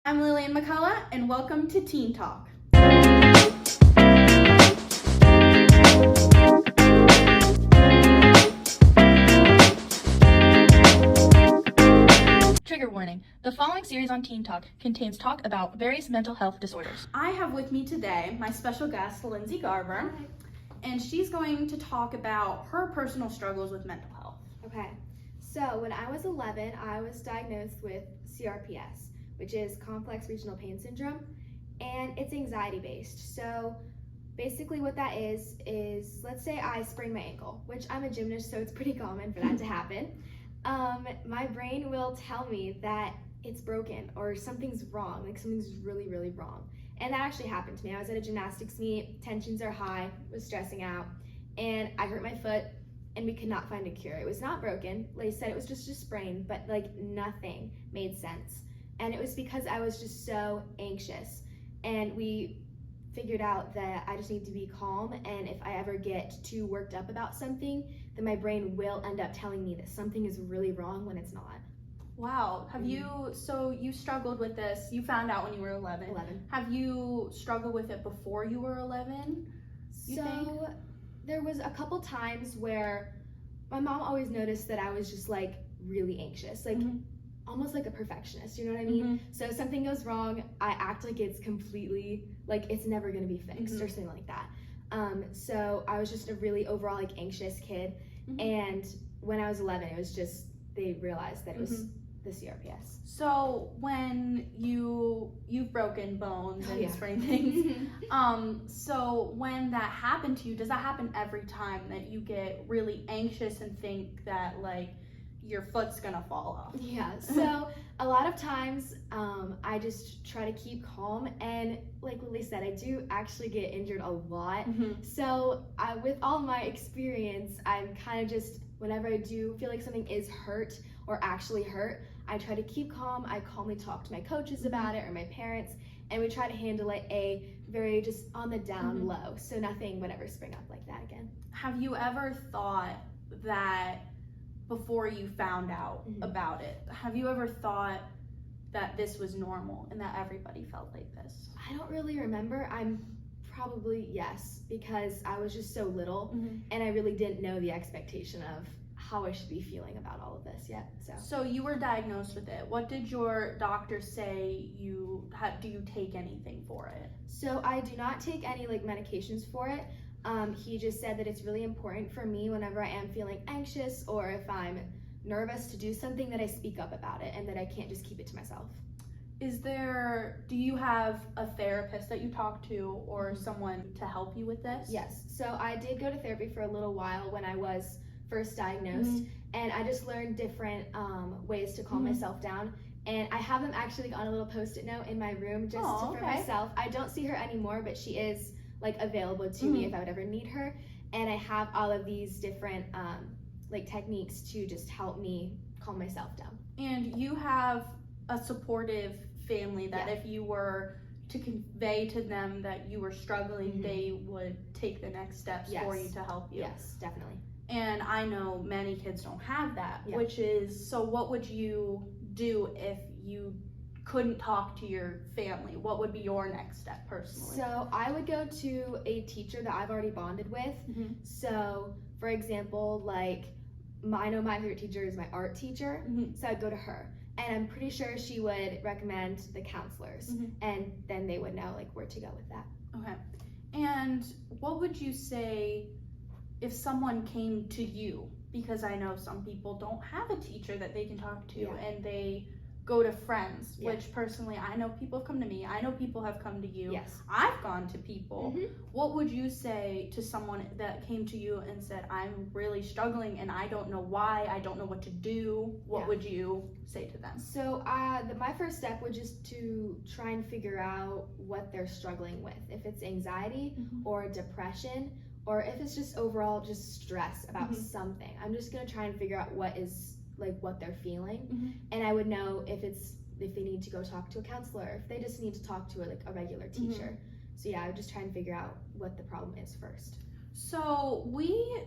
I'm Lillian McCullough, and welcome to Teen Talk. Trigger warning. The following series on Teen Talk contains talk about various mental health disorders. I have with me today my special guest, Lindsay Garber, and she's going to talk about her personal struggles with mental health. Okay, so when I was 11, I was diagnosed with CRPS, which is Complex Regional Pain Syndrome, and it's anxiety-based. So basically what that is let's say I sprain my ankle, which I'm a gymnast, so it's pretty common for that to happen. My brain will tell me that it's broken or something's wrong, like something's really, really wrong. And that actually happened to me. I was at a gymnastics meet, tensions are high, was stressing out, and I hurt my foot and we could not find a cure. It was not broken. They said it was just a sprain, but like nothing made sense. And it was because I was just so anxious. And we figured out that I just need to be calm, and if I ever get too worked up about something, then my brain will end up telling me that something is really wrong when it's not. Wow. So you struggled with this, you found out when you were 11. 11. Have you struggled with it before you were 11? So there was a couple times where my mom always noticed that I was just like really anxious, like almost like a perfectionist, you know what I mean? So if something goes wrong, I act like it's completely, like it's never gonna be fixed or something like that. So I was just a really overall like anxious kid. And when I was 11, it was just, they realized that it was the CRPS. So when you've broken bones and sprained things, so when that happened to you, does that happen every time that you get really anxious and think that like your foot's gonna fall off? Yeah, so a lot of times I just try to keep calm, and like Lily said, I do actually get injured a lot. So with all my experience, I'm kind of just, whenever I do feel like something is hurt or actually hurt, I try to keep calm. I calmly talk to my coaches about it or my parents, and we try to handle it a very just on the down low, so nothing would ever spring up like that again. Have you ever thought that before you found out about it, have you ever thought that this was normal and that everybody felt like this? I don't really remember. I'm probably yes, because I was just so little and I really didn't know the expectation of how I should be feeling about all of this yet. So you were diagnosed with it. What did your doctor say you had? Do you take anything for it? So I do not take any like medications for it. He just said that it's really important for me whenever I am feeling anxious or if I'm nervous to do something that I speak up about it and that I can't just keep it to myself. Do you have a therapist that you talk to or someone to help you with this? Yes, so I did go to therapy for a little while when I was first diagnosed, and I just learned different ways to calm myself down. And I have them actually on a little post-it note in my room just for myself. I don't see her anymore, but she is like available to me if I would ever need her. And I have all of these different like techniques to just help me calm myself down. And you have a supportive family that if you were to convey to them that you were struggling, they would take the next steps for you to help you. Yes, definitely. And I know many kids don't have that, which is, so what would you do if you couldn't talk to your family? What would be your next step personally? So I would go to a teacher that I've already bonded with. So for example, like I know my favorite teacher is my art teacher, so I'd go to her. And I'm pretty sure she would recommend the counselors, and then they would know like where to go with that. Okay. And what would you say if someone came to you? Because I know some people don't have a teacher that they can talk to and they go to friends, which personally I know people have come to me. I know people have come to you. Yes. I've gone to people. What would you say to someone that came to you and said, I'm really struggling and I don't know why, I don't know what to do? What would you say to them? So my first step would just to try and figure out what they're struggling with. If it's anxiety or depression, or if it's just overall just stress about something. I'm just gonna try and figure out what they're feeling, and I would know if they need to go talk to a counselor, if they just need to talk to a regular teacher. So yeah, I would just try and figure out what the problem is first. So we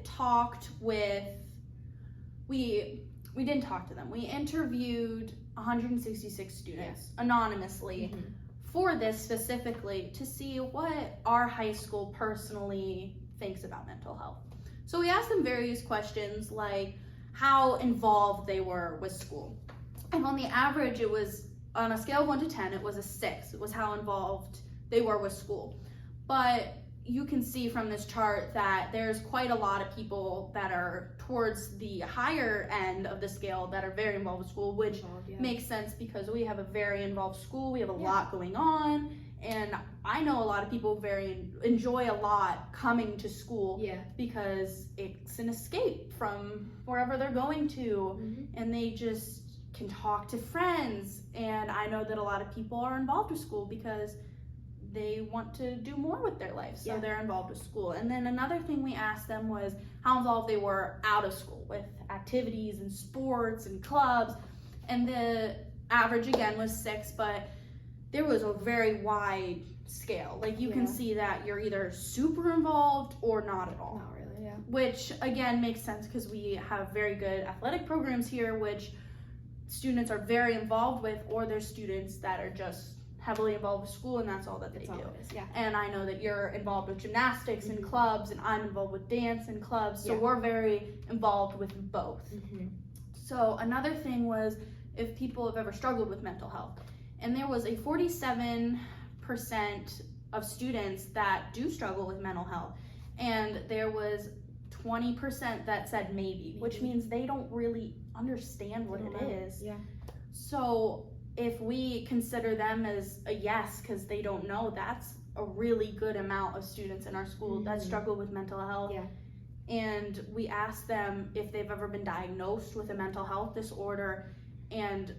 we didn't talk to them. We interviewed 166 students anonymously for this specifically to see what our high school personally thinks about mental health. So we asked them various questions like how involved they were with school. And on the average, it was on a scale of 1 to 10, it was a 6. It was how involved they were with school. But you can see from this chart that there's quite a lot of people that are towards the higher end of the scale that are very involved with school, which makes sense because we have a very involved school. We have a lot going on, and I know a lot of people enjoy a lot coming to school because it's an escape from wherever they're going to, and they just can talk to friends. And I know that a lot of people are involved with school because they want to do more with their life, so they're involved with school. And then another thing we asked them was how involved they were out of school with activities and sports and clubs, and the average again was 6, but there was a very wide scale. Like you can see that you're either super involved or not at all. Not really, Which again makes sense because we have very good athletic programs here, which students are very involved with, or there's students that are just heavily involved with school and that's all that they do. And I know that you're involved with gymnastics and clubs, and I'm involved with dance and clubs, so we're very involved with both. So another thing was if people have ever struggled with mental health, and there was a 47% of students that do struggle with mental health, and there was 20% that said maybe, which means they don't really understand what it is. So if we consider them as a yes because they don't know, that's a really good amount of students in our school that struggle with mental health. And we asked them if they've ever been diagnosed with a mental health disorder, and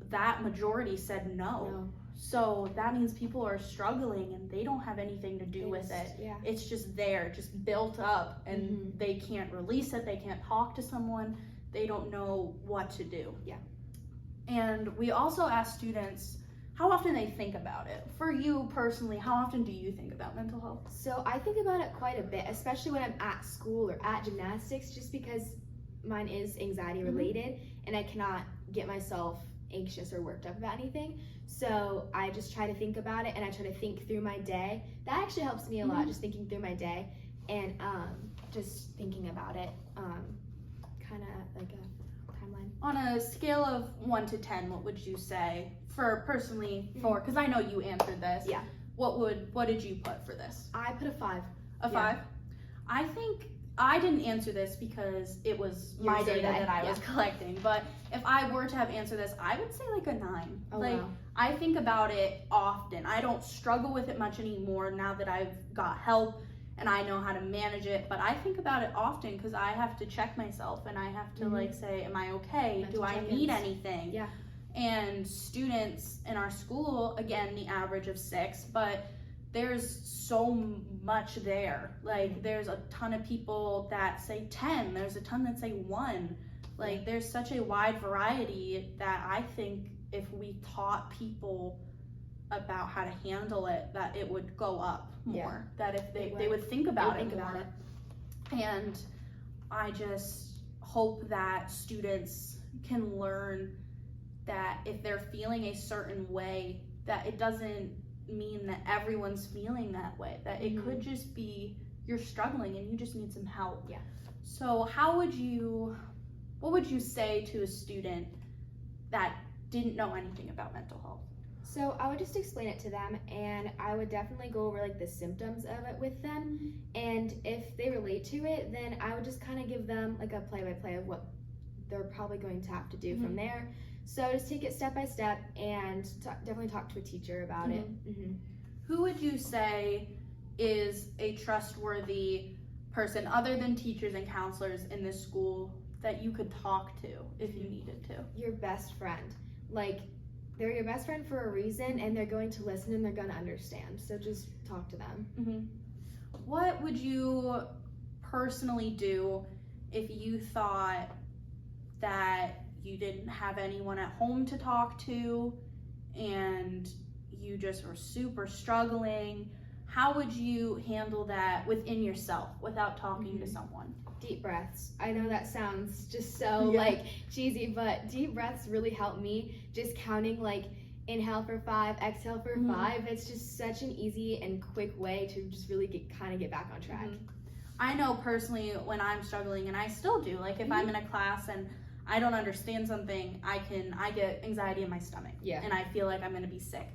that majority said no. So that means people are struggling and they don't have anything to do with it. It's just there, just built up, and they can't release it, they can't talk to someone, they don't know what to do. And we also asked students how often they think about it. For you personally, how often do you think about mental health? So I think about it quite a bit, especially when I'm at school or at gymnastics, just because mine is anxiety related and I cannot get myself anxious or worked up about anything. So I just try to think about it, and I try to think through my day. That actually helps me a lot, just thinking through my day and just thinking about it, kind of like a timeline. On a scale of 1 to 10, what would you say for personally for, because I know you answered this. What did you put for this? I put a 5. A 5? I think I didn't answer this because it was my data that I was collecting, but if I were to have answered this, I would say like a 9. Wow. I think about it often. I don't struggle with it much anymore now that I've got help and I know how to manage it, but I think about it often because I have to check myself and I have to like say, am I okay? Mental Do I need anything? And students in our school, again, the average of 6, but there's so much there. Like there's a ton of people that say 10, there's a ton that say 1. Like there's such a wide variety that I think if we taught people about how to handle it, that it would go up more. That if they would think about it more. And I just hope that students can learn that if they're feeling a certain way, that it doesn't mean that everyone's feeling that way, that it could just be you're struggling and you just need some help. So what would you say to a student that didn't know anything about mental health? So I would just explain it to them, and I would definitely go over like the symptoms of it with them, and if they relate to it, then I would just kind of give them like a play-by-play of what they're probably going to have to do from there. So just take it step by step and definitely talk to a teacher about it. Who would you say is a trustworthy person other than teachers and counselors in this school that you could talk to if you needed to? Your best friend. Like, they're your best friend for a reason, and they're going to listen and they're going to understand. So just talk to them. What would you personally do if you thought that you didn't have anyone at home to talk to and you just were super struggling? How would you handle that within yourself without talking to someone? Deep breaths. I know that sounds just so Yeah. like cheesy, but deep breaths really help me. Just counting like inhale for 5, exhale for 5. It's just such an easy and quick way to just really get back on track. I know personally when I'm struggling, and I still do, like if I'm in a class and I don't understand something, I get anxiety in my stomach. Yeah. And I feel like I'm gonna be sick.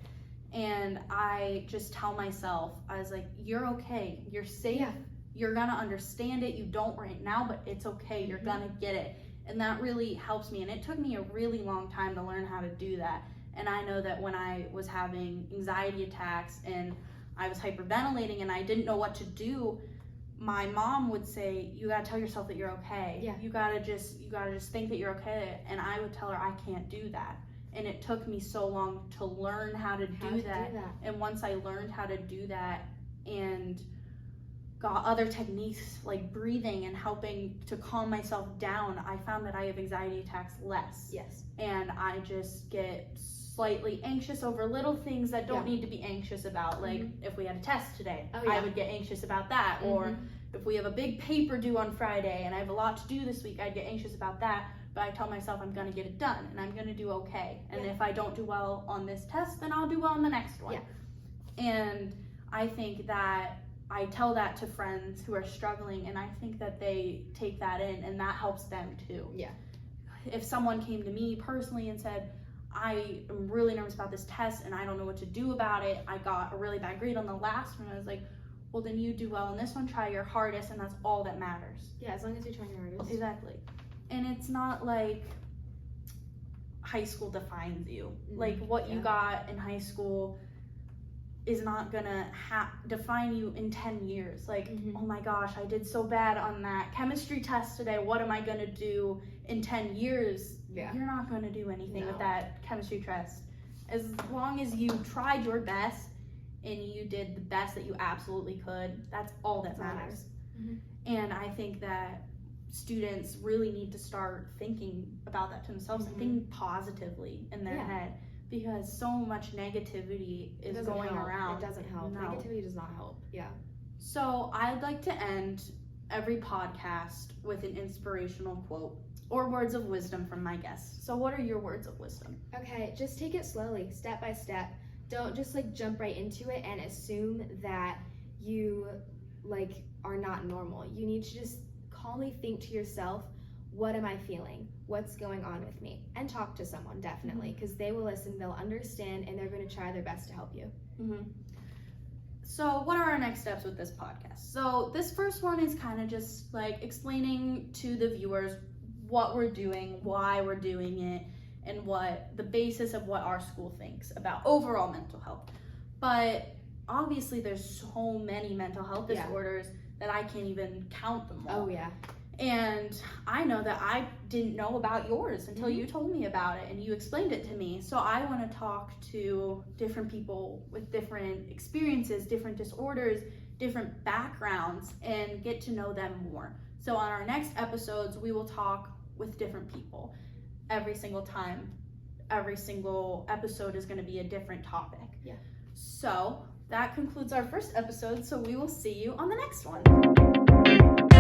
And I just tell myself, I was like, you're okay, you're safe, Yeah. you're gonna understand it. You don't right now, but it's okay, you're gonna get it. And that really helps me. And it took me a really long time to learn how to do that. And I know that when I was having anxiety attacks and I was hyperventilating and I didn't know what to do, my mom would say, you gotta tell yourself that you're okay. Yeah. You gotta just think that you're okay. And I would tell her, I can't do that. And it took me so long to learn how to do that. And once I learned how to do that and got other techniques like breathing and helping to calm myself down, I found that I have anxiety attacks less. Yes. And I just get slightly anxious over little things that don't need to be anxious about. Like if we had a test today, I would get anxious about that. Or if we have a big paper due on Friday and I have a lot to do this week, I'd get anxious about that. But I tell myself I'm gonna get it done and I'm gonna do okay. And if I don't do well on this test, then I'll do well on the next one. And I think that I tell that to friends who are struggling, and I think that they take that in and that helps them too. Yeah. If someone came to me personally and said, I am really nervous about this test and I don't know what to do about it, I got a really bad grade on the last one, I was like, well then you do well on this one, try your hardest, and that's all that matters. Yeah, as long as you're trying your hardest. Exactly. And it's not like high school defines you. Like what you got in high school is not gonna define you in 10 years. Like, oh my gosh, I did so bad on that chemistry test today, what am I gonna do in 10 years? You're not gonna do anything with that chemistry test. As long as you tried your best and you did the best that you absolutely could, that's all that matters. And I think that students really need to start thinking about that to themselves and thinking positively in their head, because so much negativity is going around. It doesn't help. No. Negativity does not help. Yeah. So I'd like to end every podcast with an inspirational quote or words of wisdom from my guests. So what are your words of wisdom? Okay, just take it slowly, step by step. Don't just like jump right into it and assume that you like are not normal. You need to just calmly think to yourself, what am I feeling? What's going on with me? And talk to someone, definitely, because they will listen, they'll understand, and they're going to try their best to help you. So what are our next steps with this podcast? So this first one is kind of just like explaining to the viewers what we're doing, why we're doing it, and what the basis of what our school thinks about overall mental health. But obviously there's so many mental health disorders that I can't even count them all. Oh yeah. And I know that I didn't know about yours until you told me about it and you explained it to me. So I want to talk to different people with different experiences, different disorders, different backgrounds, and get to know them more. So on our next episodes, we will talk with different people every single time. Every single episode is going to be a different topic. Yeah. So that concludes our first episode. So we will see you on the next one.